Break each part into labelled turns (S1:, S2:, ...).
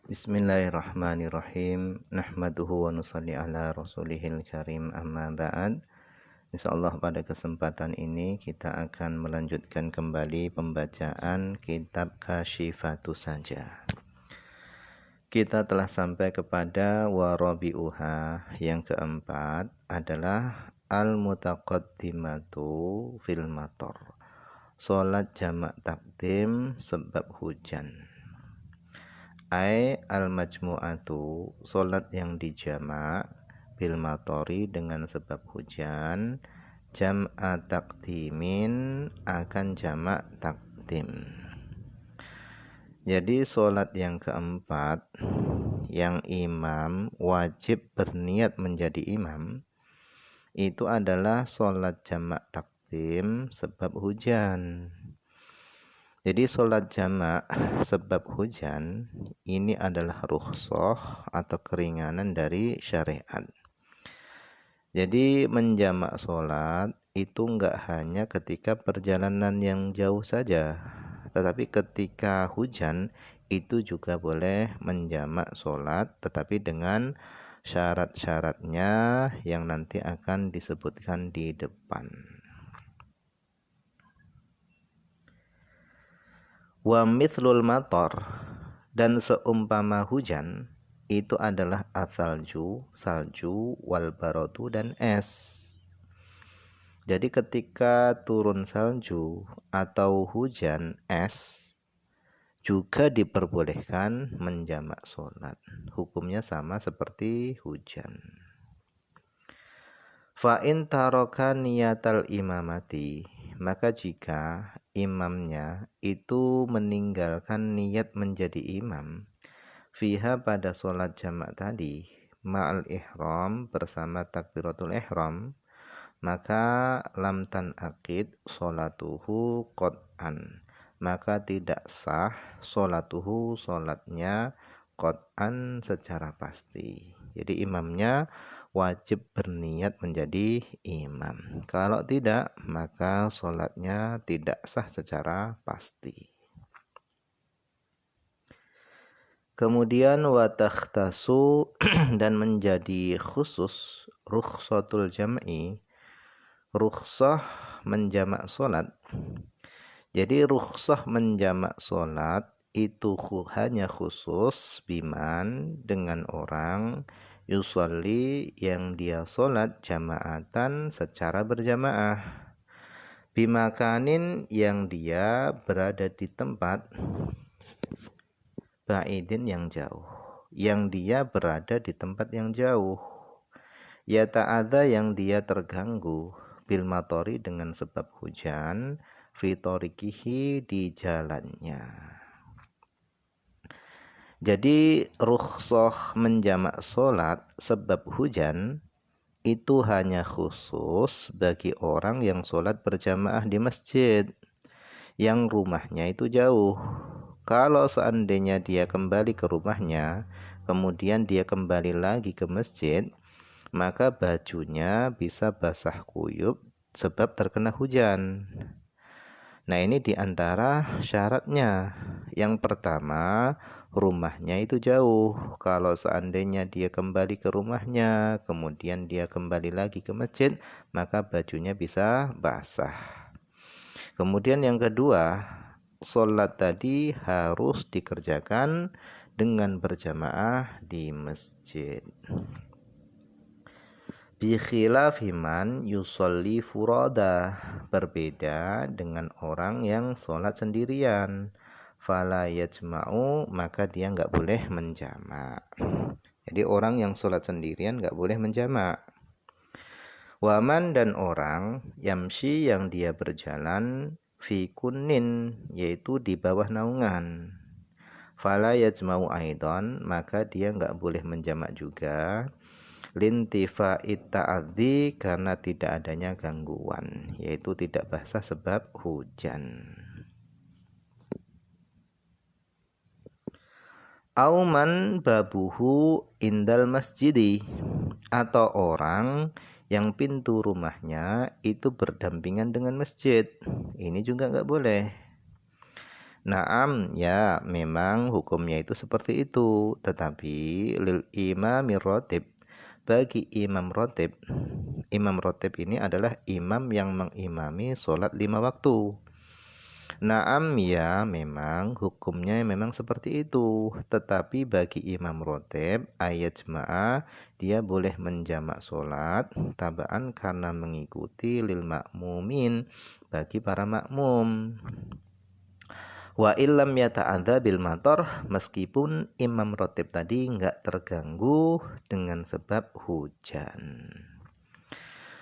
S1: Bismillahirrahmanirrahim. Nahmaduhu wa nusalli ala rasulihil karim, amma ba'd. Insyaallah pada kesempatan ini kita akan melanjutkan kembali pembacaan kitab Kasyifatus Saja. Kita telah sampai kepada warabi'uha. Yang keempat adalah al-mutaqaddimatu fil matar. Salat jamak takdim sebab hujan. Al-majmu'atu, solat yang dijamak bil matori dengan sebab hujan, jam'a takdimin akan jamak takdim. Jadi solat yang keempat yang imam wajib berniat menjadi imam itu adalah solat jamak takdim sebab hujan. Jadi sholat jamak sebab hujan ini adalah rukhsah atau keringanan dari syariat. Jadi menjamak sholat itu enggak hanya ketika perjalanan yang jauh saja, tetapi ketika hujan itu juga boleh menjamak sholat, tetapi dengan syarat-syaratnya yang nanti akan disebutkan di depan. Wa mithlul matar, dan seumpama hujan itu adalah asalju, salju, wal baradu, dan es. Jadi ketika turun salju atau hujan es juga diperbolehkan menjamak sholat. Hukumnya sama seperti hujan. Fa in taraka niyatal imamati, maka jika imamnya itu meninggalkan niat menjadi imam fiha pada sholat jamak tadi ma'al ihram bersama takbiratul ihram, maka lam tanaqid sholatuhu qot'an, maka tidak sah sholatuhu sholatnya qot'an secara pasti. Jadi imamnya wajib berniat menjadi imam. Kalau tidak, maka sholatnya tidak sah secara pasti. Kemudian watakhtasu dan menjadi khusus rukhsatul jam'i, rukhsah menjamak sholat. Jadi rukhsah menjamak sholat itu hanya khusus biman dengan orang yusolli yang dia sholat jamaatan secara berjamaah, bimakanin yang dia berada di tempat, ba'idin yang jauh, yang dia berada di tempat yang jauh, ya ta'adha yang dia terganggu, bil matori dengan sebab hujan, fitorikihi di jalannya. Jadi rukhsah menjamak sholat sebab hujan itu hanya khusus bagi orang yang sholat berjamaah di masjid yang rumahnya itu jauh. Kalau seandainya dia kembali ke rumahnya, kemudian dia kembali lagi ke masjid, maka bajunya bisa basah kuyup sebab terkena hujan. Nah, ini diantara syaratnya. Yang pertama, rumahnya itu jauh. Kalau seandainya dia kembali ke rumahnya, kemudian dia kembali lagi ke masjid, maka bajunya bisa basah. Kemudian yang kedua, sholat tadi harus dikerjakan dengan berjamaah di masjid. Bi khilafi man yusolli furada, berbeda dengan orang yang sholat sendirian. Fala yajma'u, maka dia enggak boleh menjamak. Jadi orang yang sholat sendirian enggak boleh menjamak. Waman, dan orang yamshi yang dia berjalan fi kunin, yaitu di bawah naungan. Fala yajma'u aidan, maka dia enggak boleh menjamak juga. Lintifa'it ta'adzi, karena tidak adanya gangguan, yaitu tidak basah sebab hujan. Auman babuhu indal masjidi, atau orang yang pintu rumahnya itu berdampingan dengan masjid, ini juga enggak boleh. Naam, ya memang hukumnya itu seperti itu. Tetapi lil imami rotib, bagi imam rotib ini adalah imam yang mengimami sholat 5 waktu. Naam, ya memang hukumnya memang seperti itu. Tetapi bagi imam rotib ayat jemaah, dia boleh menjamak sholat tabaan karena mengikuti lil makmumin, bagi para makmum. Wa illam yata'adza bil mator, meskipun imam rotib tadi enggak terganggu dengan sebab hujan.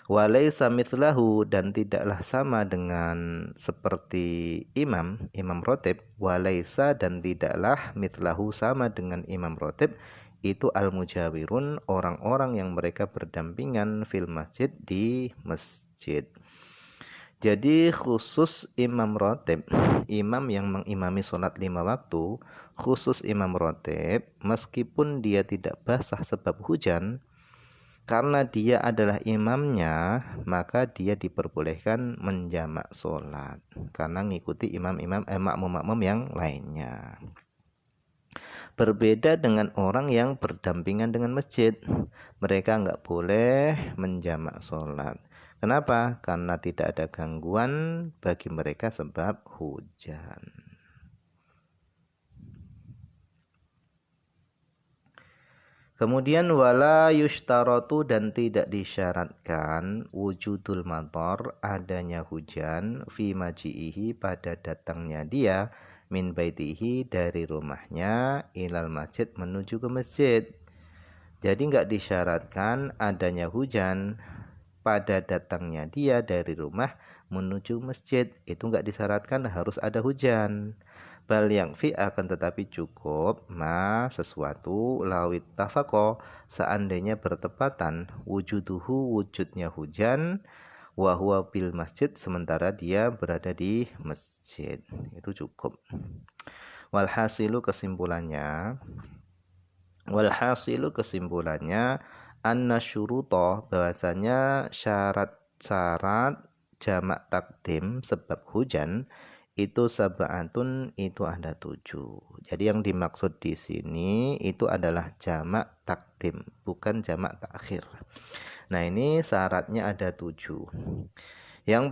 S1: Walaysa mithlahu, dan tidaklah sama dengan seperti imam rotib. Walaysa, dan tidaklah mithlahu, sama dengan imam rotib itu al-mujawirun, orang-orang yang mereka berdampingan fil masjid, di masjid. Jadi khusus imam rotib, imam yang mengimami sholat 5 waktu, khusus imam rotib, meskipun dia tidak basah sebab hujan, karena dia adalah imamnya, maka dia diperbolehkan menjamak sholat karena ngikuti makmum-makmum yang lainnya. Berbeda dengan orang yang berdampingan dengan masjid, mereka nggak boleh menjamak sholat. Kenapa? Karena tidak ada gangguan bagi mereka sebab hujan. Kemudian wala yushtaratu, dan tidak disyaratkan wujudul mator, adanya hujan, fi maji'ihi, pada datangnya dia, min baitihi, dari rumahnya, ilal masjid, menuju ke masjid. Jadi nggak disyaratkan adanya hujan pada datangnya dia dari rumah menuju masjid, itu nggak disyaratkan harus ada hujan. Bal yang fi, akan tetapi cukup ma, sesuatu, lawit tafaqo, seandainya bertepatan, wujuduhu, wujudnya hujan, wa huwa bil masjid, sementara dia berada di masjid, itu cukup. Walhasilu, kesimpulannya anna syuruto, bahwasanya syarat-syarat jamak takdim sebab hujan itu sab'atun, itu ada 7. Jadi yang dimaksud di sini itu adalah jamak takdim, bukan jamak takhir. Nah, ini syaratnya ada 7. Yang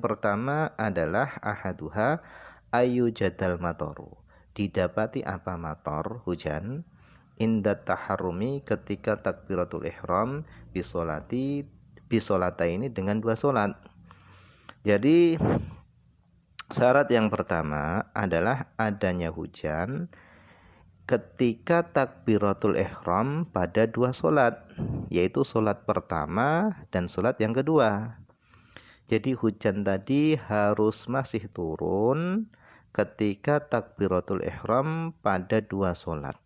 S1: pertama adalah ahaduha ayu jadal matoru, didapati apa mator, hujan, inda taharrumi, ketika takbiratul ihram, bisolata ini, dengan 2 solat. Jadi syarat yang pertama adalah adanya hujan ketika takbiratul ihram pada 2 solat, yaitu solat pertama dan solat yang kedua. Jadi hujan tadi harus masih turun ketika takbiratul ihram pada 2 solat.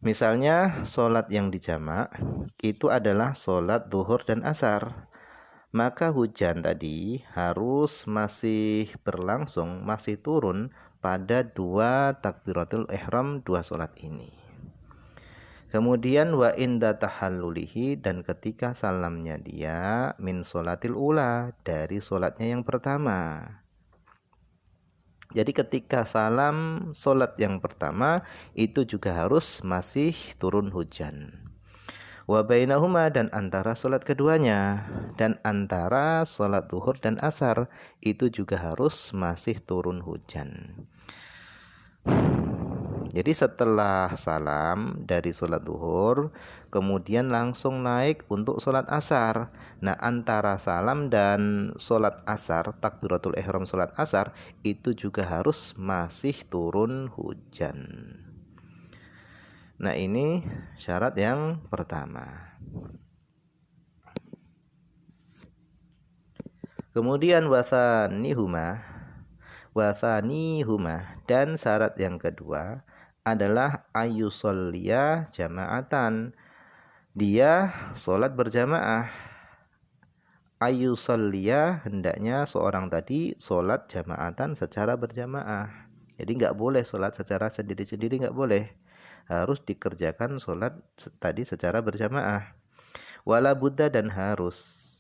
S1: Misalnya sholat yang dijamak itu adalah sholat zuhur dan asar, maka hujan tadi harus masih berlangsung, masih turun pada 2 takbiratul ihram, 2 sholat ini. Kemudian wa inda tahallulihi, dan ketika salamnya dia, min sholatil ula, dari sholatnya yang pertama. Jadi ketika salam sholat yang pertama itu juga harus masih turun hujan. Wa bainahuma, dan antara sholat keduanya, dan antara sholat zuhur dan asar itu juga harus masih turun hujan. Jadi setelah salam dari sholat zuhur, kemudian langsung naik untuk sholat asar. Nah, antara salam dan sholat asar, takbiratul ihram sholat asar, itu juga harus masih turun hujan. Nah, ini syarat yang pertama. Kemudian wathanihuma, dan syarat yang kedua adalah ayusolliya jama'atan, dia sholat berjamaah. Ayusolliya, hendaknya seorang tadi sholat jama'atan, secara berjamaah. Jadi nggak boleh sholat secara sendiri-sendiri, nggak boleh, harus dikerjakan sholat tadi secara berjamaah. Wala buddha, dan harus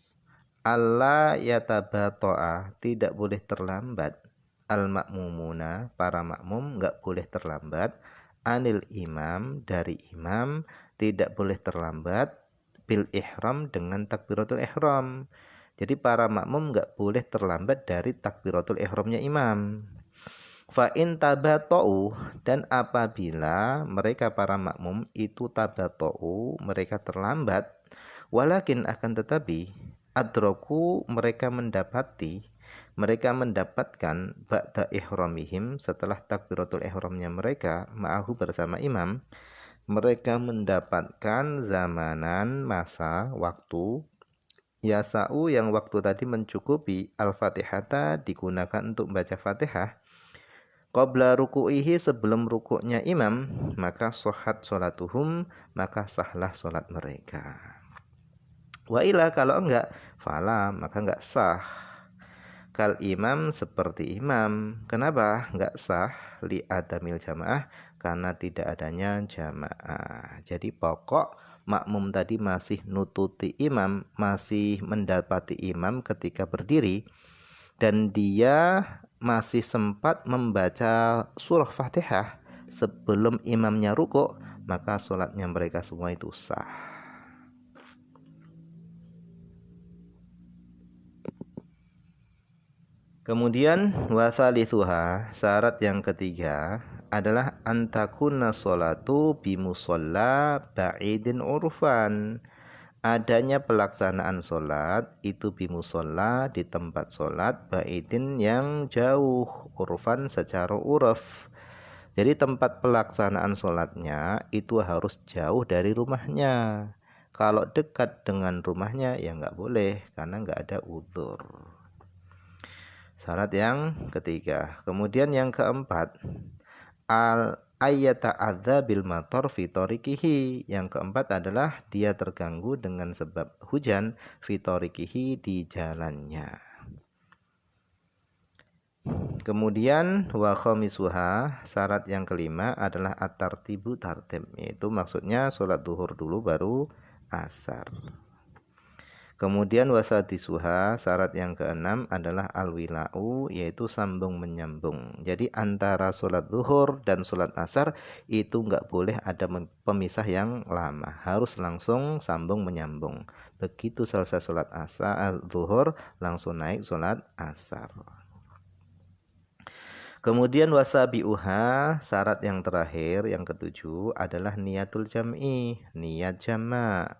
S1: alla yatabato'a, tidak boleh terlambat, al-makmumuna, para makmum nggak boleh terlambat, anil imam, dari imam, tidak boleh terlambat, bil ihram, dengan takbiratul ihram. Jadi para makmum nggak boleh terlambat dari takbiratul ihramnya imam. Fa in tabata'u, dan apabila mereka para makmum itu tabata'u, mereka terlambat, walakin akan tetapi adroku, mereka mendapatkan ba'da ihramihim, setelah takbiratul ihramnya mereka ma'ahu, bersama imam, mereka mendapatkan zamanan, masa, waktu, yasa'u, yang waktu tadi mencukupi, al-fatihata, digunakan untuk membaca fatihah, qabla ruku'ihi, sebelum rukuknya imam, maka sohat sholatuhum, maka sahlah sholat mereka. Wa ila, kalau enggak, fala, maka enggak sah. Kal imam, seperti imam. Kenapa enggak sah? Li adamil jamaah, karena tidak adanya jamaah. Jadi pokok makmum tadi masih nututi imam, masih mendapati imam ketika berdiri, dan dia masih sempat membaca surah Fatihah sebelum imamnya rukuk, maka sholatnya mereka semua itu sah. Kemudian wasalisuha, syarat yang ketiga adalah antakuna sholatu bimusalla ba'idin urfan, adanya pelaksanaan sholat itu bimusolla, di tempat sholat, ba'idin, yang jauh, urfan, secara uruf. Jadi tempat pelaksanaan sholatnya itu harus jauh dari rumahnya. Kalau dekat dengan rumahnya ya nggak boleh, karena nggak ada udzur. Syarat yang ketiga. Kemudian yang keempat, al ayyata'adza bil matar fi tariqihi. Yang keempat adalah dia terganggu dengan sebab hujan fi tariqihi, di jalannya. Kemudian wa khamisuha, syarat yang kelima adalah at-tartibu, tartib, yaitu maksudnya sholat duhur dulu baru asar. Kemudian wasadisuha, syarat yang keenam adalah al-wila'u, yaitu sambung menyambung. Jadi antara sholat zuhur dan sholat asar itu nggak boleh ada pemisah yang lama, harus langsung sambung menyambung. Begitu selesai sholat asar zuhur, langsung naik sholat asar. Kemudian wasabi'uha, syarat yang terakhir, yang ketujuh adalah niatul jam'i, niat jamak.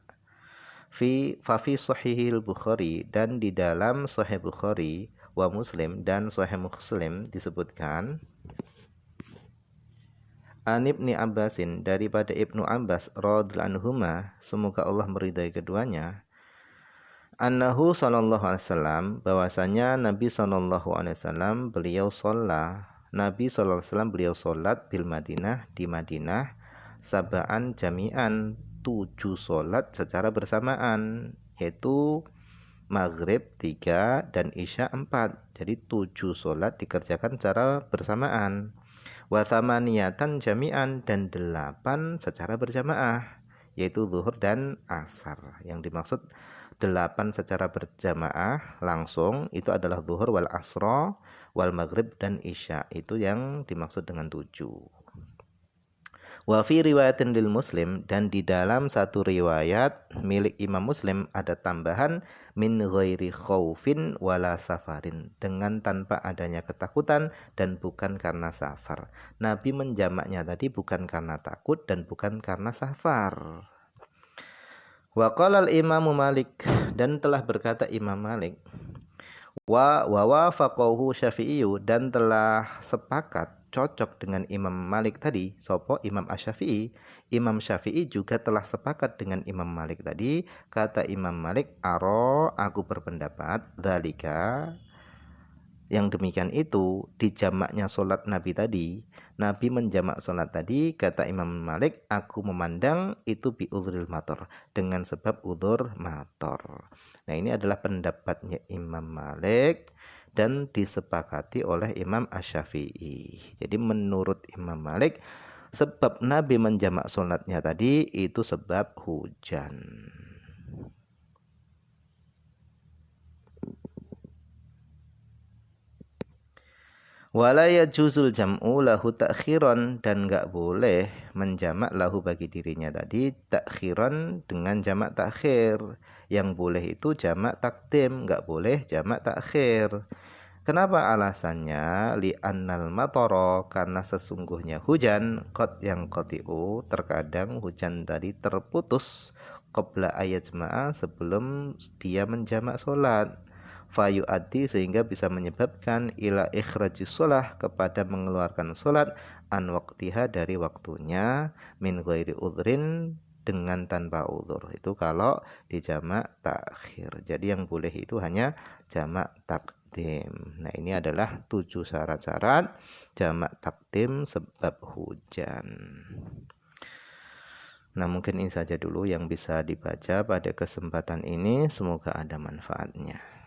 S1: Fi sahihil Bukhari, dan di dalam Sahih Bukhari, wa Muslim, dan Sahih Muslim disebutkan an Ibni Abbasin, daripada Ibnu Abbas radhiyallahu anhuma, semoga Allah meridai keduanya, annahu sallallahu alaihi wasallam, bahwasanya Nabi sallallahu alaihi wasallam beliau Nabi sallallahu alaihi wasallam beliau salat bil Madinah, di Madinah, sab'an jami'an, 7 sholat secara bersamaan, yaitu maghrib 3 dan isya 4. Jadi 7 sholat dikerjakan secara bersamaan. Wa thamaniyatan jami'an, dan 8 secara berjamaah, yaitu zuhur dan asar. Yang dimaksud 8 secara berjamaah langsung itu adalah zuhur wal asra wal maghrib dan isya. Itu yang dimaksud dengan 7. Wa fi riwayatin lil Muslim, dan di dalam satu riwayat milik Imam Muslim ada tambahan min ghairi khaufin wala safarin, dengan tanpa adanya ketakutan dan bukan karena safar. Nabi menjamaknya tadi bukan karena takut dan bukan karena safar. Wa qala al-Imam Malik, dan telah berkata Imam Malik, wa wafaqahu Syafi'i, dan telah sepakat cocok dengan Imam Malik tadi sopo Imam Asy-Syafi'i. Imam Syafi'i juga telah sepakat dengan Imam Malik tadi. Kata Imam Malik, aku berpendapat dzalika, yang demikian itu, di jamaknya sholat Nabi tadi, Nabi menjamak sholat tadi, kata Imam Malik, aku memandang itu bi udhril mator, dengan sebab udhur mator. Nah, ini adalah pendapatnya Imam Malik dan disepakati oleh Imam Asy-Syafi'i. Jadi menurut Imam Malik, sebab Nabi menjamak sholatnya tadi itu sebab hujan. Wala yajuzul jam'u lahu ta'khiran, dan enggak boleh menjamak lahu bagi dirinya tadi ta'khiran dengan jamak takhir. Yang boleh itu jamak takdim, enggak boleh jamak takhir. Kenapa alasannya? Li'annal matara, karena sesungguhnya hujan qad yang qati'u, terkadang hujan tadi terputus qabla ayat jamaah, sebelum dia menjamak salat. Fayu'addi, sehingga bisa menyebabkan ila ikhrajis shalah, kepada mengeluarkan salat, an waqtiha, dari waktunya, min ghairi udhrin, dengan tanpa uzur. Itu kalau di jamak takhir. Jadi yang boleh itu hanya jamak takdim. Nah, ini adalah 7 syarat-syarat jamak takdim sebab hujan. Nah, mungkin ini saja dulu yang bisa dibaca pada kesempatan ini. Semoga ada manfaatnya.